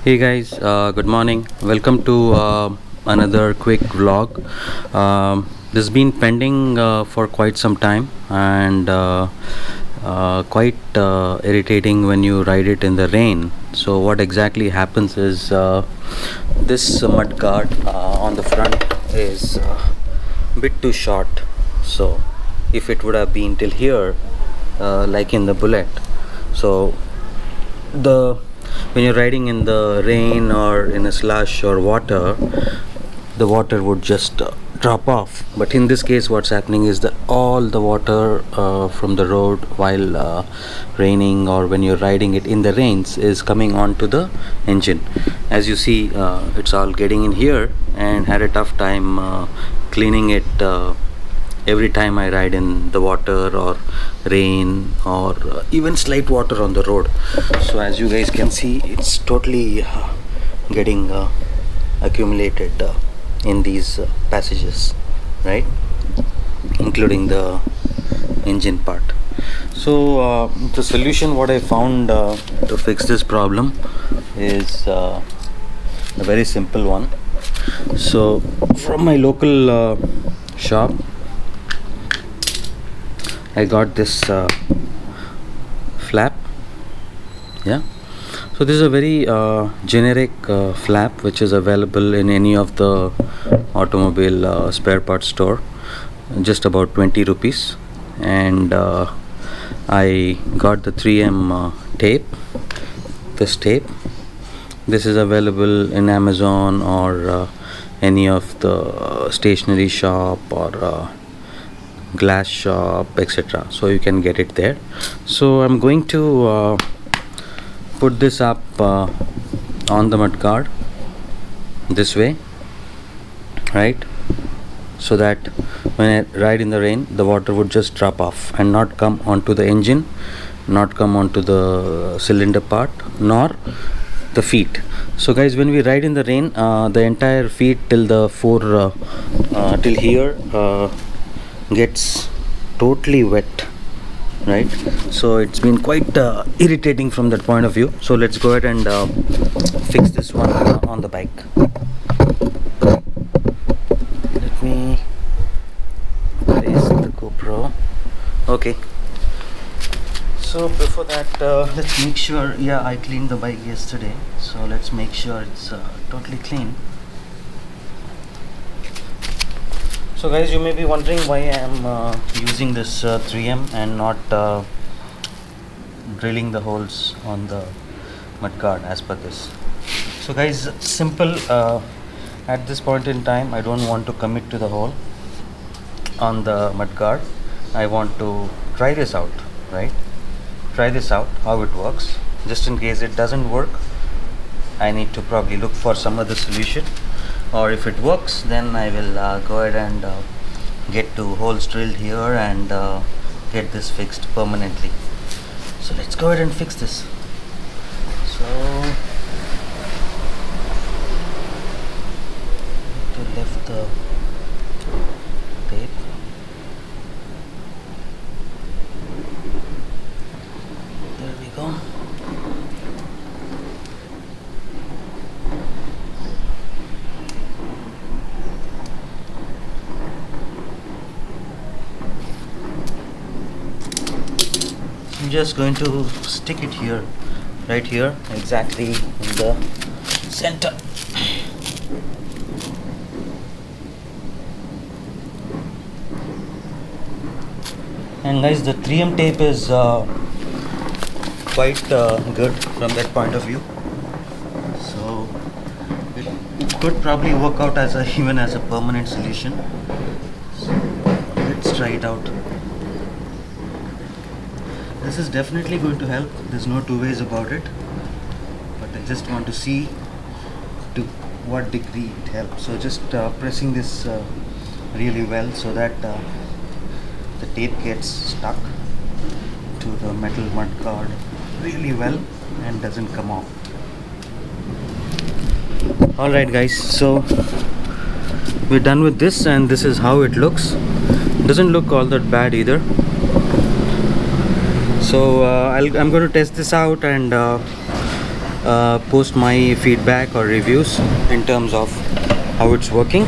Hey guys, good morning. Welcome to another quick vlog. This has been pending for quite some time and quite irritating when you ride it in the rain. So, what exactly happens is this mud guard on the front is a bit too short. So, if it would have been till here, like in the Bullet, so the when you're riding in the rain or in a slush or water, the water would just drop off. But in this case, what's happening is that all the water from the road while raining or when you're riding it in the rains is coming onto the engine. As you see, it's all getting in here, and had a tough time cleaning it every time I ride in the water or rain or even slight water on the road. So as you guys can see, it's totally getting accumulated in these passages, right, including the engine part. So the solution what I found to fix this problem is a very simple one. So from my local shop I got this flap. Yeah, so this is a very generic flap which is available in any of the automobile spare parts store, just about 20 rupees. And I got the 3M tape. This is available in Amazon or any of the stationery shop or glass shop, etc. So you can get it there. So I'm going to put this up on the mud guard this way, right, so that when I ride in the rain, the water would just drop off and not come onto the engine, not come onto the cylinder part, nor the feet. So guys, when we ride in the rain, the entire feet till the till here gets totally wet, right? So it's been quite irritating from that point of view. So let's go ahead and fix this one on the bike. Let me place the GoPro. Okay, so before that, let's make sure, yeah, I cleaned the bike yesterday, so let's make sure it's totally clean. So guys, you may be wondering why I am using this 3M and not drilling the holes on the mud guard as per this. So guys, simple. At this point in time, I don't want to commit to the hole on the mud guard. I want to try this out, right? Try this out, how it works. Just in case it doesn't work, I need to probably look for some other solution. Or if it works, then I will go ahead and get two holes drilled here and get this fixed permanently. So let's go ahead and fix this. So to lift the tape. There we go. I'm just going to stick it here, right here, exactly in the center. And guys, the 3M tape is quite good from that point of view. So it could probably work out as even as a permanent solution. So let's try it out. This is definitely going to help. There's no two ways about it. But I just want to see to what degree it helps. So just pressing this really well so that the tape gets stuck to the metal mud guard really well and doesn't come off. Alright guys, so we're done with this, and this is how it looks. Doesn't look all that bad either. So I'm going to test this out and post my feedback or reviews in terms of how it's working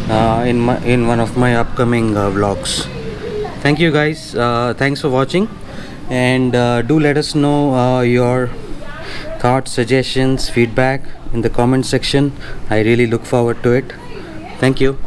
in one of my upcoming vlogs. Thank you guys. Thanks for watching, and do let us know your thoughts, suggestions, feedback in the comment section. I really look forward to it. Thank you.